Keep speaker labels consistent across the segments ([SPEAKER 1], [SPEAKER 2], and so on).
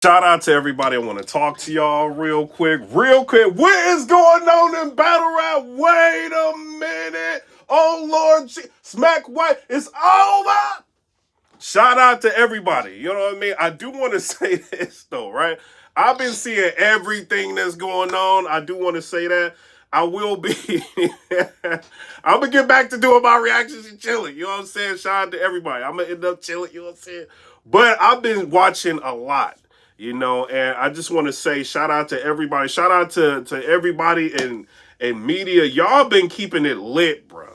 [SPEAKER 1] Shout out to everybody. I want to talk to y'all real quick. Real quick. What is going on in battle rap? Wait a minute. Oh, Lord. Smack White. It's over. Shout out to everybody. You know what I mean? I do want to say this, though, right? I've been seeing everything that's going on. I do want to say that. I will be. I'm going to get back to doing my reactions and chilling. You know what I'm saying? Shout out to everybody. I'm going to end up chilling. You know what I'm saying? But I've been watching a lot. And I just want to say shout out to everybody. Shout out to everybody in media. Y'all been keeping it lit, bro.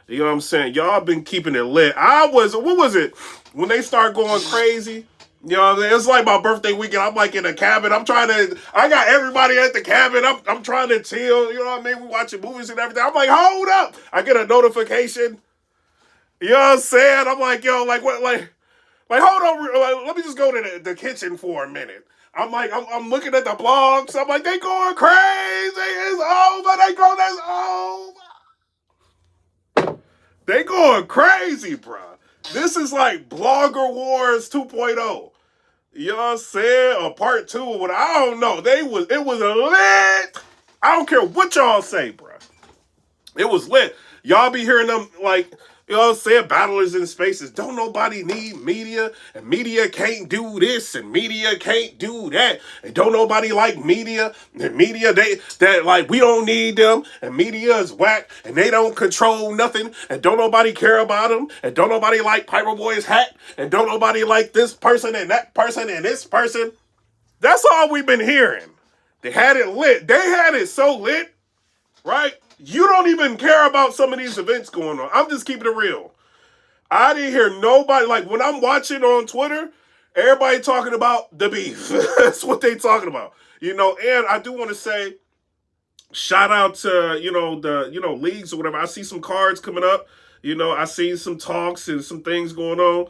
[SPEAKER 1] You know what I'm saying? Y'all been keeping it lit. What was it? When they start going crazy, you know, it's like my birthday weekend. I'm like in a cabin. I got everybody at the cabin. I'm trying to chill. You know what I mean? We watching movies and everything. I'm like, hold up. I get a notification. You know what I'm saying? I'm like, yo, like what, like, hold on, let me just go to the kitchen for a minute. I'm looking at the blogs. I'm like, they going crazy. It's over. That's over. They going crazy, bro. This is like Blogger Wars 2.0. You know what I'm saying? Or part 2 or whatever. I don't know. It was lit. I don't care what y'all say, bro. It was lit. Y'all be hearing them like, you know what I'm saying, battlers in spaces. Don't nobody need media, and media can't do this, and media can't do that, and don't nobody like media, and media, we don't need them, and media is whack, and they don't control nothing, and don't nobody care about them, and don't nobody like PIPERBOY's hat, and don't nobody like this person, and that person, and this person. That's all we've been hearing. They had it lit. They had it so lit, right? You don't even care about some of these events going on. I'm just keeping it real. I didn't hear nobody, like when I'm watching on Twitter, everybody talking about the beef. That's what they talking about. And I do want to say, shout out to, the leagues or whatever. I see some cards coming up. I see some talks and some things going on.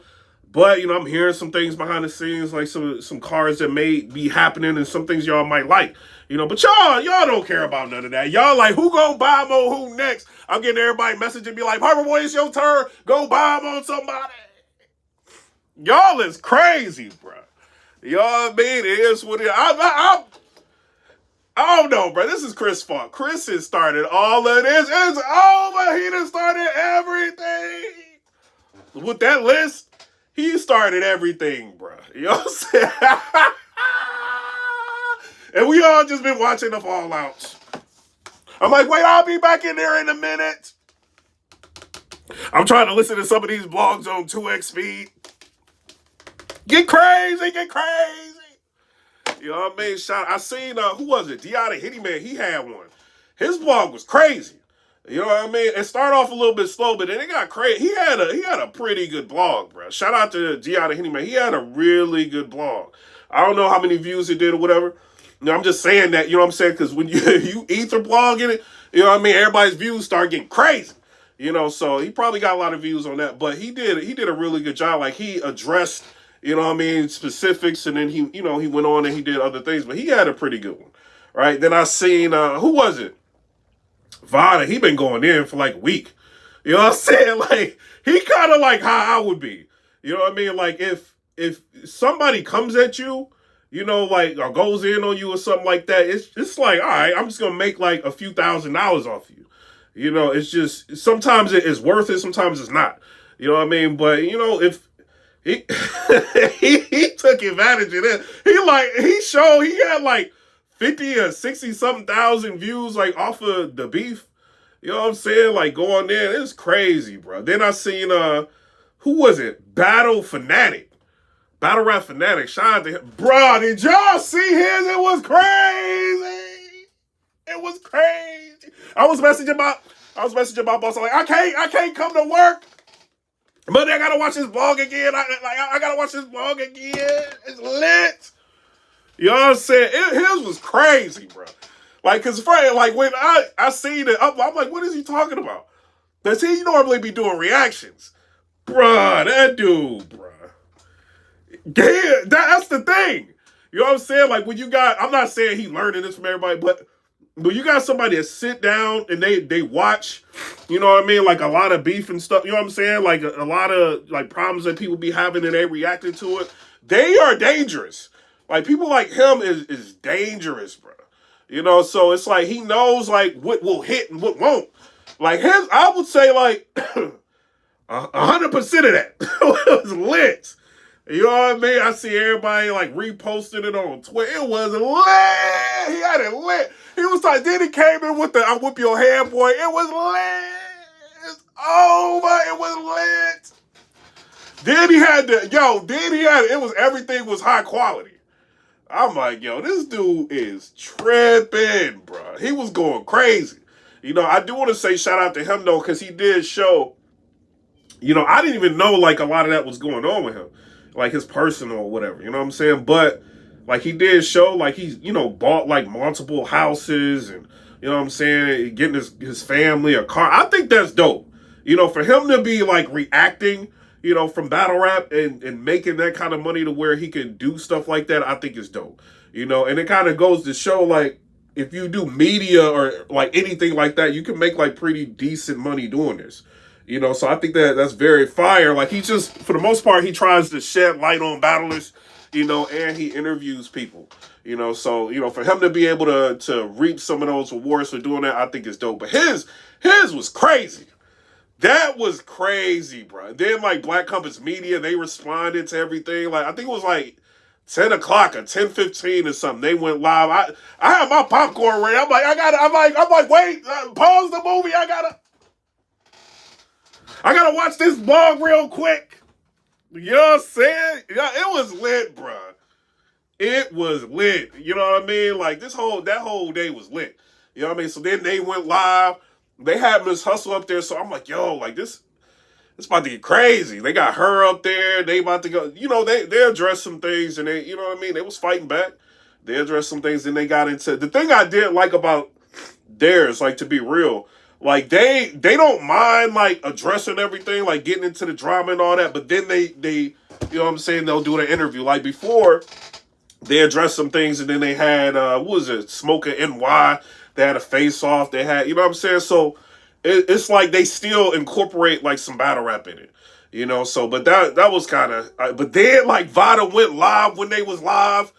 [SPEAKER 1] But, I'm hearing some things behind the scenes, like some cards that may be happening and some things y'all might like. But y'all don't care about none of that. Y'all like, who gonna bomb on who next? I'm getting everybody messaging be like, PIPERBOY, it's your turn. Go bomb on somebody. Y'all is crazy, bro. You know what I mean? It is what it is. I don't know, bro. This is Chris' fault. Chris has started all of this. It's over. He done started everything. With that list, he started everything, bro. You know what I'm saying? And we all just been watching the fallouts. I'm like, wait, I'll be back in there in a minute. I'm trying to listen to some of these blogs on 2x speed. Get crazy. You know what I mean? I seen, who was it? Hitty Man, he had one. His blog was crazy. You know what I mean? It started off a little bit slow, but then it got crazy. He had a pretty good blog, bro. Shout out to Hitty Man. He had a really good blog. I don't know how many views it did or whatever. I'm just saying that, you know what I'm saying? Because when you ether blog in it, you know what I mean? Everybody's views start getting crazy. So he probably got a lot of views on that. But he did a really good job. Like, he addressed, you know what I mean, specifics, and then he went on and he did other things. But he had a pretty good one, right? Then I seen, who was it? Vada. He been going in for like a week. You know what I'm saying? Like, he kind of like how I would be. You know what I mean? Like, if somebody comes at you, or goes in on you or something like that, it's like, all right, I'm just going to make like a few $1,000s off you. It's just, sometimes it is worth it, sometimes it's not. You know what I mean? But, if he, he took advantage of it, he had like 50 or 60 something thousand views like off of the beef. You know what I'm saying? Like, going there, it's crazy, bro. Then I seen, who was it? Battle Rap Fanatic. Shout out to him. Bro, did y'all see his? It was crazy. It was crazy. I was messaging my boss. I'm like, I can't come to work. But I gotta watch this vlog again. I gotta watch this vlog again. It's lit. You know what I'm saying? His was crazy, bro. Like, cause like when I seen it, I'm like, what is he talking about? Does he normally be doing reactions? Bruh, that dude, bruh. Yeah, that's the thing. You know what I'm saying? Like, when you got, I'm not saying he learning this from everybody, but when you got somebody that sit down and they watch, you know what I mean? Like, a lot of beef and stuff, you know what I'm saying? Like, a lot of, like, problems that people be having and they reacting to it. They are dangerous. Like, people like him is dangerous, bro. You know, so it's like he knows, like, what will hit and what won't. Like, I would say, like, 100% of that was lit. You know what I mean? I see everybody, like, reposting it on Twitter. It was lit. He had it lit. He was like, then he came in with the I whip your hand, boy. It was lit. It's over. It was lit. Then he had it was, everything was high quality. I'm like, yo, this dude is tripping, bro. He was going crazy. You know, I do want to say shout out to him, though, because he did show, you know, I didn't even know, like, a lot of that was going on with him. Like, his personal or whatever, you know what I'm saying? But, like, he did show, like, he's, you know, bought, like, multiple houses and, you know what I'm saying, getting his family a car. I think that's dope. You know, for him to be, like, reacting, you know, from battle rap and making that kind of money to where he can do stuff like that, I think is dope. You know, and it kind of goes to show, like, if you do media or, like, anything like that, you can make, like, pretty decent money doing this. You know, so I think that's very fire. Like, he just, for the most part, he tries to shed light on battlers, you know, and he interviews people, you know. So, you know, for him to be able to reap some of those awards for doing that, I think is dope. But his was crazy. That was crazy, bro. Then, like, Black Compass Media, they responded to everything. Like, I think it was like 10 o'clock or 10:15 or something. They went live. I had my popcorn ready. I'm like, wait, pause the movie. I gotta watch this vlog real quick. You know what I'm saying? Yeah, it was lit, bro. It was lit. You know what I mean? Like, that whole day was lit. You know what I mean? So then they went live. They had Miss Hustle up there, so I'm like, yo, like, this about to get crazy. They got her up there. They about to go, you know, they addressed some things, and they, you know what I mean? They was fighting back. They addressed some things, and they got into, the thing I did like about theirs, like, to be real, like, they don't mind, like, addressing everything, like, getting into the drama and all that, but then they you know what I'm saying, they'll do an interview. Like, before, they addressed some things, and then they had, what was it, Smoker NY, they had a face-off, they had, you know what I'm saying, so it's like they still incorporate, like, some battle rap in it, you know, so, but that was kind of, but then, like, Vada went live when they was live.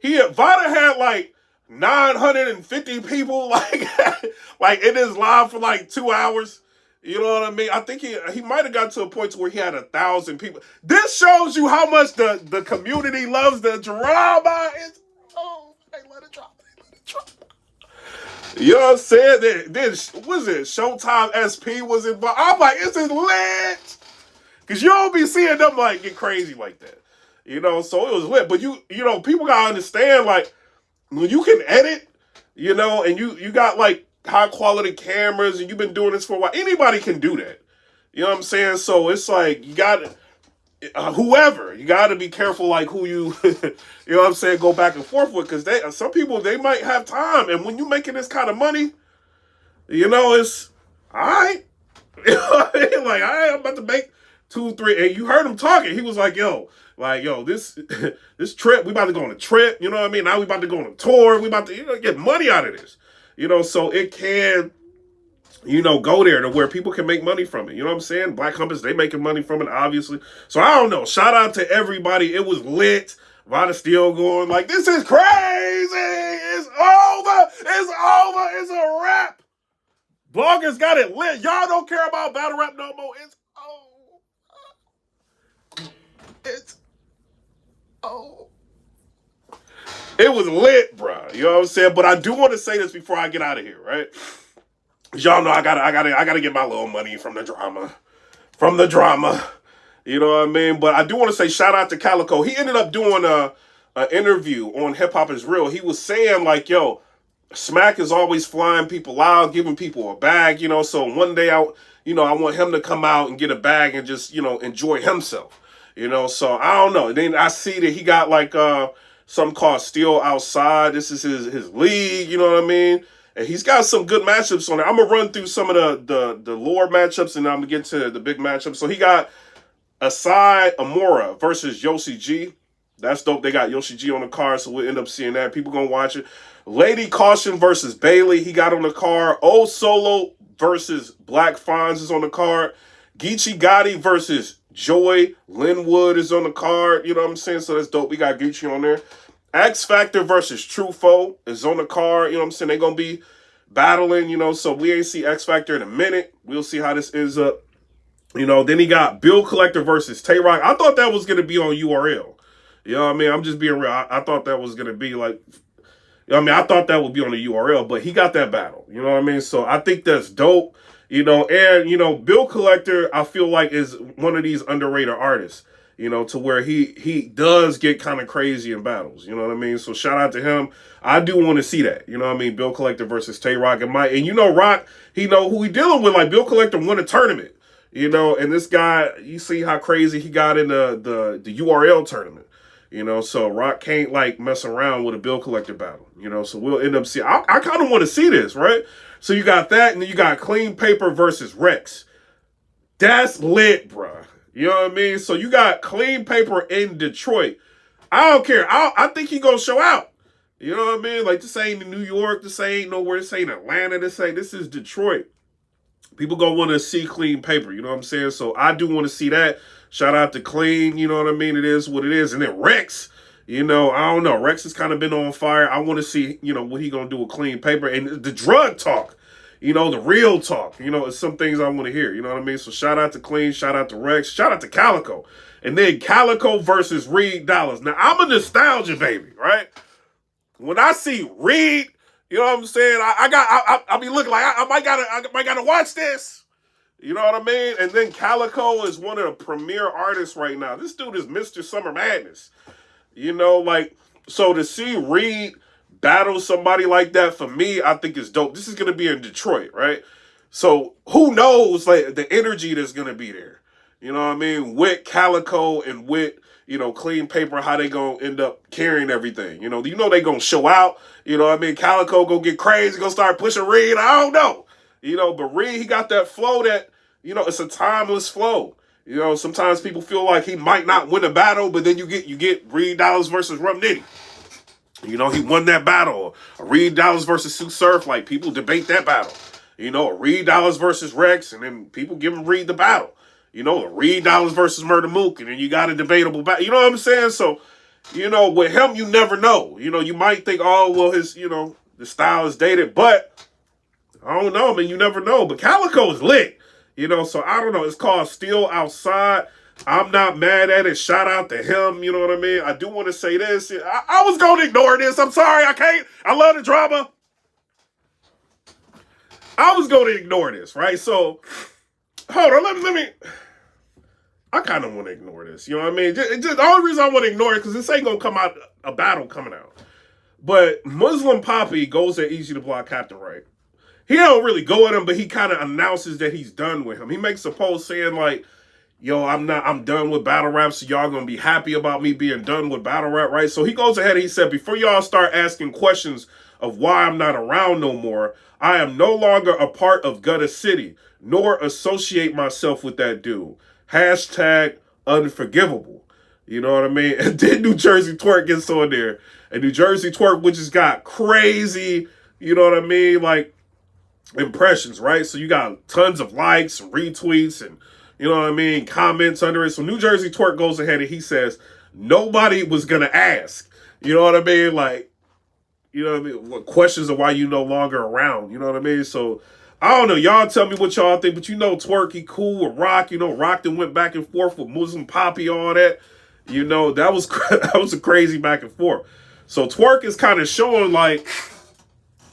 [SPEAKER 1] Vada had, like, 950 people, like in his live for, like, 2 hours. You know what I mean? I think he might have got to a point to where he had 1,000 people. This shows you how much the community loves the drama. Hey, let it drop. You know what I'm saying? Then was it Showtime SP was involved? I'm like, this is lit. Because you don't be seeing them, like, get crazy like that. You know, so it was lit. But you know, people gotta understand, like, when you can edit, you know, and you got, like, high quality cameras and you've been doing this for a while, anybody can do that. You know what I'm saying? So it's like, you got whoever, you got to be careful, like, who you, you know what I'm saying, go back and forth with, because some people, they might have time, and when you making this kind of money, you know, it's, all right. You know what I mean? Like, all right, I'm about to make 2, 3, and you heard him talking. He was like, yo, this trip, we about to go on a trip, you know what I mean? Now we about to go on a tour. We about to, you know, get money out of this, you know, so it can, you know, go there to where people can make money from it. You know what I'm saying? Black Compass, they making money from it, obviously. So I don't know. Shout out to everybody. It was lit. Vada still going like, this is crazy. It's over. It's over. It's a wrap. Bloggers got it lit. Y'all don't care about battle rap no more. It's It was lit, bro. You know what I'm saying? But I do want to say this before I get out of here, right? Y'all know I gotta get my little money from the drama. From the drama. You know what I mean? But I do want to say shout out to Calicoe. He ended up doing an interview on Hip Hop Is Real. He was saying, like, yo, Smack is always flying people out, giving people a bag, you know, so one day I want him to come out and get a bag and just, you know, enjoy himself. You know, so I don't know. And then I see that he got, like, something called Steel Outside. This is his league, you know what I mean? And he's got some good matchups on there. I'm going to run through some of the lower matchups, and I'm going to get to the big matchups. So he got Asai Amora versus Yoshi G. That's dope. They got Yoshi G on the card, so we'll end up seeing that. People going to watch it. Lady Caution versus Bailey. He got on the card. Old Solo versus Black Fonz is on the card. Geechee Gotti versus Joy Linwood is on the card. You know what I'm saying? So that's dope. We got Geechee on there. X Factor versus True Foe is on the card. You know what I'm saying? They're going to be battling, you know, so we ain't see X Factor in a minute. We'll see how this ends up. You know, then he got Bill Collector versus Tay-Rock. I thought that was going to be on URL. You know what I mean? I'm just being real. I thought that was going to be like, you know what I mean? I thought that would be on the URL, but he got that battle. You know what I mean? So I think that's dope. You know, and, you know, Bill Collector, I feel like is one of these underrated artists, you know, to where he does get kind of crazy in battles. You know what I mean? So shout out to him. I do want to see that. You know what I mean? Bill Collector versus Tay-Rock and you know, Rock, he know who he dealing with. Like, Bill Collector won a tournament, you know, and this guy, you see how crazy he got in the URL tournament. You know, so Rock can't, like, mess around with a Bill Collector battle, you know, so we'll end up seeing. I kind of want to see this, right? So you got that, and then you got Clean Paper versus Rex. That's lit, bruh. You know what I mean? So you got Clean Paper in Detroit. I don't care. I think he gonna show out. You know what I mean? Like, this ain't New York. This ain't nowhere. This ain't Atlanta. This is Detroit. People gonna want to see Clean Paper. You know what I'm saying? So I do want to see that. Shout out to Clean, you know what I mean? It is what it is. And then Rex, you know, I don't know. Rex has kind of been on fire. I want to see, you know, what he going to do with Clean Paper. And the drug talk, you know, the real talk, you know, it's some things I want to hear. You know what I mean? So shout out to Clean, shout out to Rex, shout out to Calicoe. And then Calicoe versus Reed Dollars. Now, I'm a nostalgia baby, right? When I see Reed, you know what I'm saying? I be looking like I might gotta watch this. You know what I mean? And then Calicoe is one of the premier artists right now. This dude is Mr. Summer Madness. You know, like, so to see Reed battle somebody like that, for me, I think is dope. This is going to be in Detroit, right? So who knows, like, the energy that's going to be there. You know what I mean? With Calicoe and with, you know, Clean Paper, how they going to end up carrying everything. You know they going to show out. You know what I mean? Calicoe going to get crazy, going to start pushing Reed. I don't know. You know, but Reed, he got that flow that, you know, it's a timeless flow. You know, sometimes people feel like he might not win a battle, but then you get Reed Dollars versus Rum Nitty. You know, he won that battle. A Reed Dollars versus Sue Surf, like, people debate that battle. You know, a Reed Dollars versus Rex, and then people give him Reed the battle. You know, a Reed Dollars versus Murder Mook, and then you got a debatable battle. You know what I'm saying? So, you know, with him, you never know. You know, you might think, oh, well, his, you know, the style is dated, but I don't know, man. You never know. But Calicoe is lit. You know, so I don't know. It's called Still Outside. I'm not mad at it. Shout out to him. You know what I mean? I do want to say this. I was going to ignore this. I'm sorry. I can't. I love the drama. I was going to ignore this, right? So, hold on. Let me. I kind of want to ignore this. You know what I mean? The only reason I want to ignore it because this ain't going to come out, a battle coming out. But Muslim Poppy goes at Easy to Block Captain Right. He don't really go at him, but he kind of announces that he's done with him. He makes a post saying, like, yo, I'm done with battle rap, so y'all gonna be happy about me being done with battle rap, right? So he goes ahead and he said, before y'all start asking questions of why I'm not around no more, I am no longer a part of Gutter City, nor associate myself with that dude. Hashtag unforgivable. You know what I mean? And then New Jersey Twerk gets on there. And New Jersey Twerk, which has got crazy, you know what I mean, like, impressions, right? So you got tons of likes and retweets and, you know what I mean, comments under it. So New Jersey Twerk goes ahead and he says, nobody was going to ask. You know what I mean? Like, you know what I mean? What questions of why you no longer around. You know what I mean? So, I don't know. Y'all tell me what y'all think. But you know Twerk, he cool with Rock. You know, Rock then went back and forth with Muslim Poppy, all that. You know, that was a crazy back and forth. So Twerk is kind of showing, like,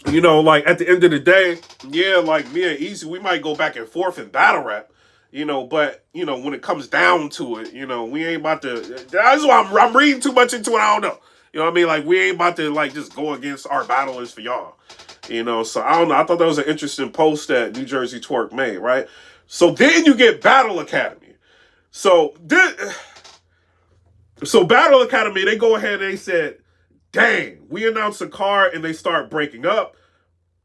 [SPEAKER 1] you know, like, at the end of the day, yeah, like, me and Easy, we might go back and forth in battle rap, you know, but, you know, when it comes down to it, you know, we ain't about to, that's why I'm reading too much into it, I don't know. You know what I mean? Like, we ain't about to, like, just go against our battlers for y'all, you know? So, I don't know. I thought that was an interesting post that New Jersey Twerk made, right? So, then you get Battle Academy. So Battle Academy, they go ahead and they said, dang, we announced a card and they start breaking up.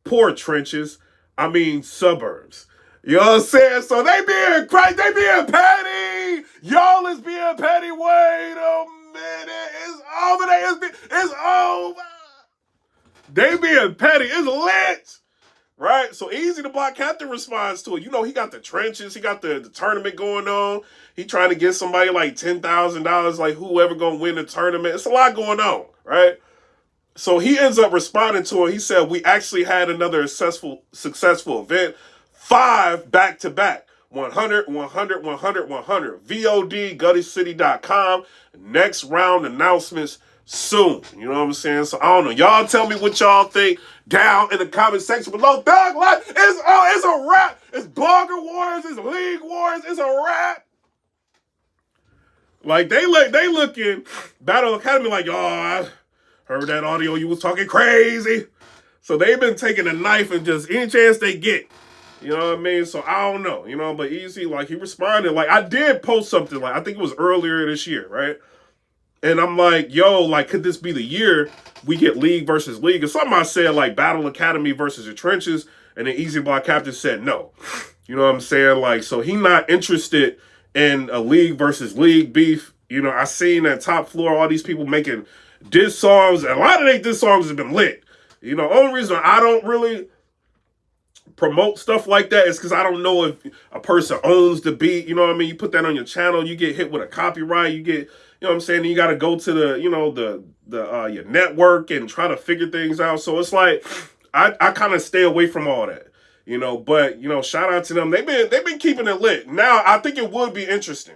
[SPEAKER 1] Poor trenches. I mean, suburbs. You know what I'm saying? So they being crazy. They being petty. Y'all is being petty. Wait a minute. It's over. It's over. They being petty. It's lit. Right? So Easy to Block Captain responds to it. You know, he got the trenches. He got the tournament going on. He trying to get somebody like $10,000, like whoever going to win the tournament. It's a lot going on. Right? So he ends up responding to it. He said, we actually had another successful event, 5 back-to-back. 100, 100, 100, 100. VOD, GuttyCity.com. Next round announcements soon. You know what I'm saying? So I don't know. Y'all tell me what y'all think down in the comment section below. Thug Life it's a wrap. It's Blogger Wars. It's League Wars. It's a wrap. Like they looking Battle Academy like, y'all, I heard that audio. You was talking crazy. So they've been taking a knife and just any chance they get. You know what I mean? So I don't know, you know, but Easy, like, he responded. Like, I did post something, like, I think it was earlier this year, right? And I'm like, yo, like, could this be the year we get League versus League? And something I said, like, Battle Academy versus the Trenches, and then Easy Block Captain said no. You know what I'm saying? Like, so he not interested in a League versus League beef. You know, I seen that Top Floor, all these people making diss songs, and a lot of their diss songs have been lit. You know, only reason I don't really promote stuff like that is because I don't know if a person owns the beat. You know what I mean? You put that on your channel, you get hit with a copyright, you get, you know what I'm saying? You got to go to the, you know, your network and try to figure things out. So it's like, I kind of stay away from all that, you know, but, you know, shout out to them. They've been keeping it lit. Now, I think it would be interesting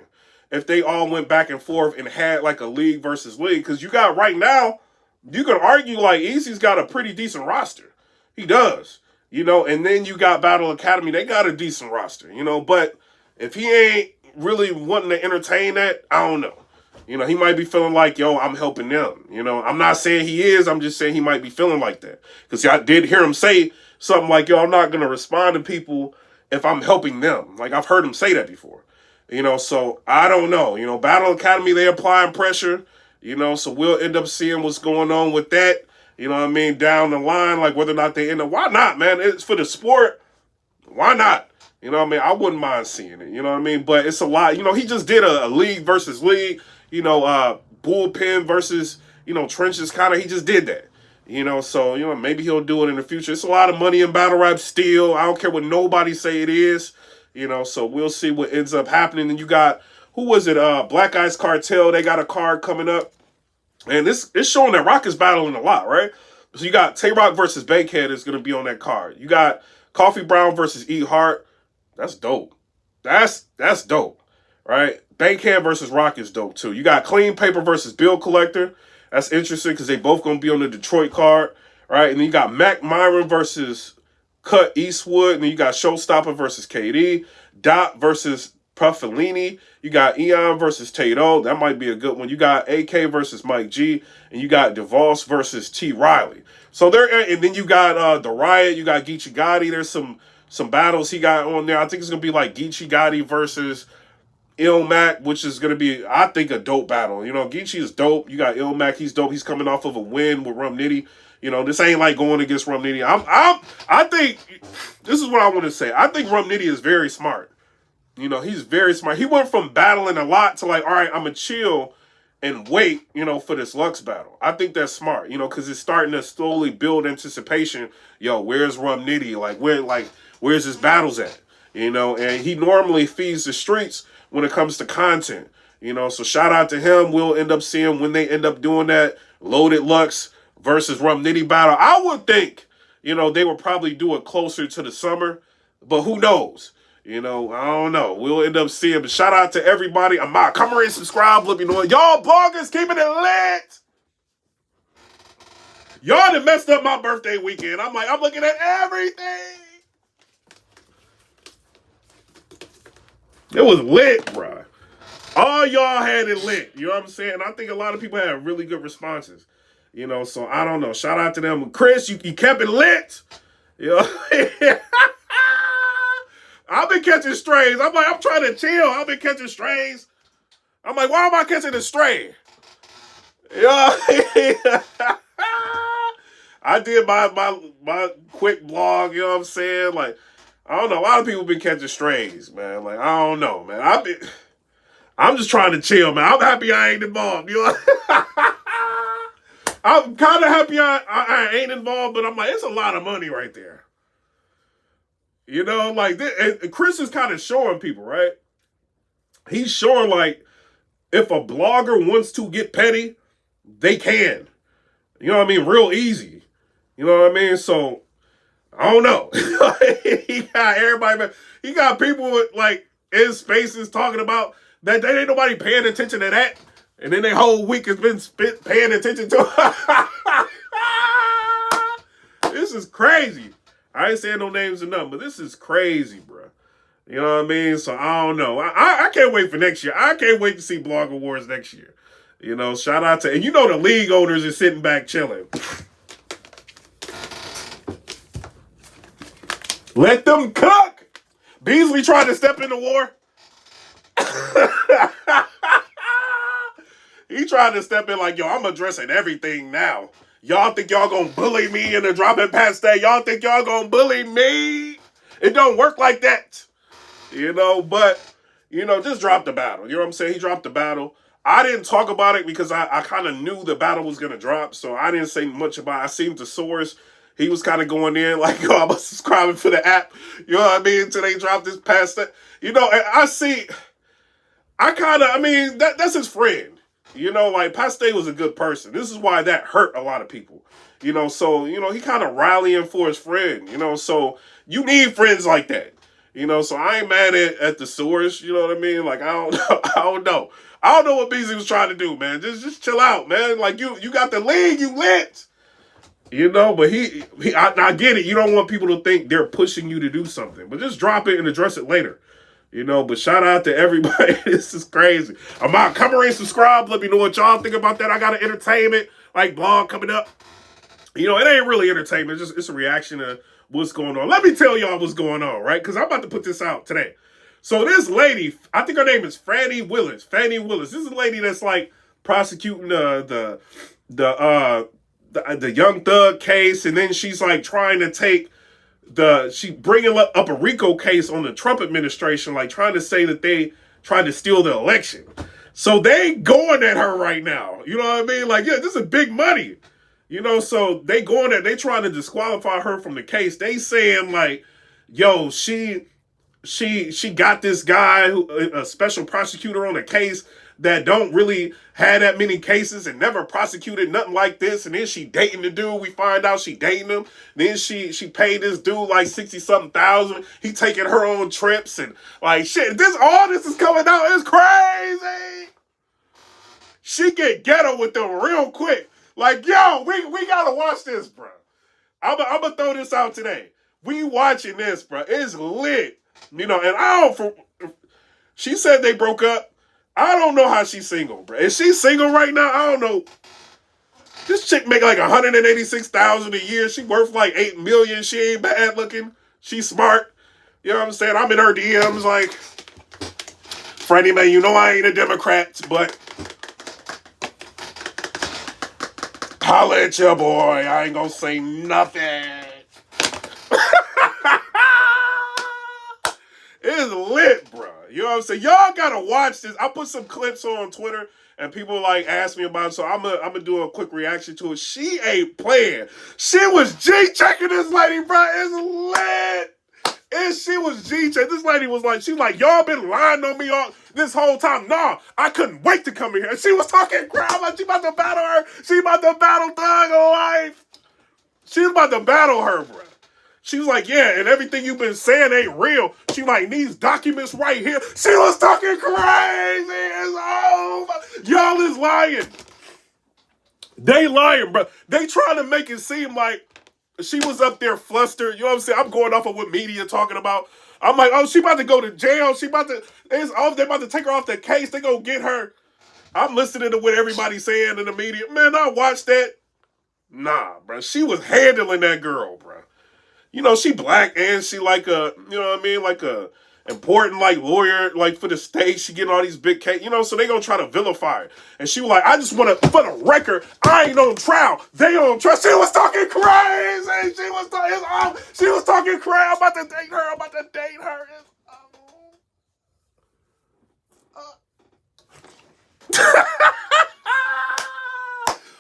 [SPEAKER 1] if they all went back and forth and had like a League versus League, because you got right now, you can argue like Easy's got a pretty decent roster. He does. You know, and then you got Battle Academy. They got a decent roster, you know. But if he ain't really wanting to entertain that, I don't know. You know, he might be feeling like, yo, I'm helping them. You know, I'm not saying he is. I'm just saying he might be feeling like that. Because I did hear him say something like, yo, I'm not going to respond to people if I'm helping them. Like, I've heard him say that before. You know, so I don't know. You know, Battle Academy, they applying pressure. You know, so we'll end up seeing what's going on with that. You know what I mean? Down the line, like whether or not they end up. Why not, man? It's for the sport. Why not? You know what I mean? I wouldn't mind seeing it. You know what I mean? But it's a lot. You know, he just did a League versus League. You know, Bullpen versus, you know, Trenches kind of. He just did that. You know, so, you know, maybe he'll do it in the future. It's a lot of money in battle rap still. I don't care what nobody say it is. You know, so we'll see what ends up happening. And you got, who was it? Black Ice Cartel. They got a card coming up. And it's showing that Rock is battling a lot, right? So you got Tay-Rock versus Bankhead is going to be on that card. You got Coffee Brown versus E Hart. That's dope. That's dope, right? Bankhead versus Rock is dope, too. You got Clean Paper versus Bill Collector. That's interesting because they both going to be on the Detroit card, right? And then you got Mac Myron versus Cut Eastwood. And then you got Showstopper versus KD. Dot versus Puffalini. You got Eon versus Tato. That might be a good one. You got AK versus Mike G. And you got DeVos versus T. Riley. So there, and then you got the Riot. You got Geechee Gotti. There's some battles he got on there. I think it's going to be like Geechee Gotti versus Ilmac, which is going to be, I think, a dope battle. You know, Geechee is dope. You got Ilmac. He's dope. He's coming off of a win with Rum Nitty. You know, this ain't like going against Rum Nitty. I think, this is what I want to say. I think Rum Nitty is very smart. You know, he's very smart. He went from battling a lot to like, all right, I'm going to chill and wait, you know, for this Lux battle. I think that's smart, you know, because it's starting to slowly build anticipation. Yo, where's Rum Nitty? Where's his battles at? You know, and he normally feeds the streets when it comes to content. You know, so shout out to him. We'll end up seeing when they end up doing that Loaded Lux versus Rum Nitty battle. I would think, you know, they would probably do it closer to the summer, but who knows? You know, I don't know. We'll end up seeing. But shout out to everybody. I'm out. Come in, subscribe, let me know. Y'all bloggers keeping it lit. Y'all done messed up my birthday weekend. I'm looking at everything. It was lit, bro. All y'all had it lit. You know what I'm saying? I think a lot of people had really good responses. You know, so I don't know. Shout out to them. Chris, you kept it lit. You know? I've been catching strays. I'm trying to chill. I've been catching strays. I'm like, why am I catching a stray? Yeah. I did my quick blog, you know what I'm saying? Like, I don't know. A lot of people been catching strays, man. Like, I don't know, man. I'm just trying to chill, man. I'm happy I ain't involved, you know? I'm kind of happy I ain't involved, but I'm like, it's a lot of money right there. You know, like, and Chris is kind of showing people, right? He's showing, like, if a blogger wants to get petty, they can. You know what I mean? Real easy. You know what I mean? So, I don't know. He got everybody, he got people with, like, in spaces talking about that they ain't nobody paying attention to that. And then their whole week has been spent paying attention to This is crazy. I ain't saying no names or nothing, but this is crazy, bro. You know what I mean? So I don't know. I can't wait for next year. I can't wait to see Blog Awards next year. You know, shout out to, and you know the league owners are sitting back chilling. Let them cook. Beasley tried to step in the war. He tried to step in like, yo, I'm addressing everything now. Y'all think y'all gonna bully me in the dropping past day? Y'all think y'all gonna bully me? It don't work like that. You know, but, you know, just drop the battle. You know what I'm saying? He dropped the battle. I didn't talk about it because I kind of knew the battle was going to drop, so I didn't say much about it. I seen the source. He was kind of going in like, yo, I'm subscribing for the app. You know what I mean? Until they dropped this past that. You know, that's his friend. You know, like, Paste was a good person. This is why that hurt a lot of people. You know, so, you know, he kind of rallying for his friend. You know, so you need friends like that. You know, so I ain't mad at the source. You know what I mean? Like, I don't know. I don't know what Beasley was trying to do, man. Just chill out, man. Like, you got the league, you lit. You know, but I get it. You don't want people to think they're pushing you to do something. But just drop it and address it later. You know, but shout out to everybody. This is crazy. I'm out. Come and subscribe. Let me know what y'all think about that. I got an entertainment, like, blog coming up. You know, it ain't really entertainment. It's a reaction to what's going on. Let me tell y'all what's going on, right? Because I'm about to put this out today. So this lady, I think her name is Fannie Willis. Fannie Willis. This is a lady that's like prosecuting the Young Thug case, and then she's like trying to take she bringing up a RICO case on the Trump administration, like trying to say that they tried to steal the election. So they going at her right now. You know what I mean? Like, yeah, this is big money. You know, so they going at, they trying to disqualify her from the case. They saying like, yo, she got this guy, a special prosecutor on a case that don't really have that many cases and never prosecuted nothing like this. And then she dating the dude. We find out she dating him. Then she paid this dude like 60-something thousand. He taking her on trips and like shit. All this is coming out. It's crazy. She get ghetto with them real quick. Like, yo, we gotta watch this, bro. I'm gonna throw this out today. We watching this, bro. It's lit. You know, and she said they broke up. I don't know how she's single, bro. Is she single right now? I don't know. This chick make like $186,000 a year. She worth like $8 million. She ain't bad looking. She's smart. You know what I'm saying? I'm in her DMs like, Freddie, man, you know I ain't a Democrat, but holla at your boy. I ain't gonna say nothing. It's lit, bro. You know what I'm saying? Y'all gotta watch this. I put some clips on Twitter and people like ask me about it, so I'm gonna do a quick reaction to it. She ain't playing. She was G-checking this lady, bro. It's lit. And she was G-checking. This lady was like, she was like, y'all been lying on me all this whole time. Nah, I couldn't wait to come in here. And she was talking crap like she about to battle her. She about to battle Thug Life. She was about to battle her, bro. She was like, yeah, and everything you've been saying ain't real. She like, these documents right here. She was talking crazy. It's over. Y'all is lying. They lying, bro. They trying to make it seem like she was up there flustered. You know what I'm saying? I'm going off of what media talking about. I'm like, oh, she about to go to jail. They about to take her off the case. They gonna get her. I'm listening to what everybody's saying in the media. Man, I watched that. Nah, bro. She was handling that girl, bro. You know, she black and she like a, you know what I mean? Like a important like lawyer, like for the state. She getting all these big cases, you know, so they gonna try to vilify her. And she was like, I just want to, for the record, I ain't on trial. They on trial. She was talking crazy. She was talking crazy. I'm about to date her.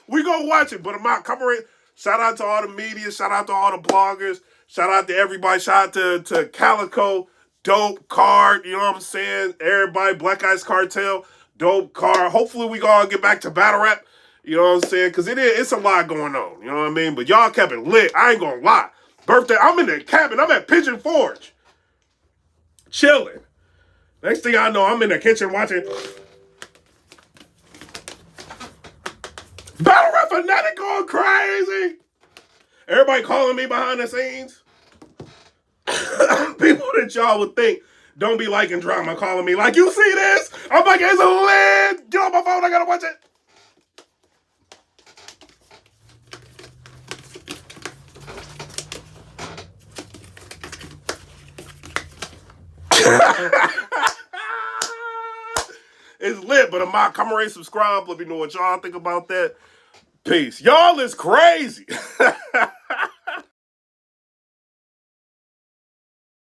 [SPEAKER 1] We gonna watch it, but I'm not covering it. Shout out to all the media. Shout out to all the bloggers. Shout out to everybody. Shout out to Calicoe. Dope card. You know what I'm saying? Everybody. Black Ice Cartel. Dope card. Hopefully we all get back to battle rap. You know what I'm saying? Because it's a lot going on. You know what I mean? But y'all kept it lit. I ain't gonna lie. Birthday, I'm in the cabin. I'm at Pigeon Forge. Chilling. Next thing I know, I'm in the kitchen watching Battle Rap Fanatic going crazy. Everybody calling me behind the scenes. People that y'all would think don't be liking drama calling me like, you see this? I'm like, it's lit. Get on my phone. I gotta watch it. It's lit, but come rate, subscribe. Let me know what y'all think about that. Peace. Y'all is crazy.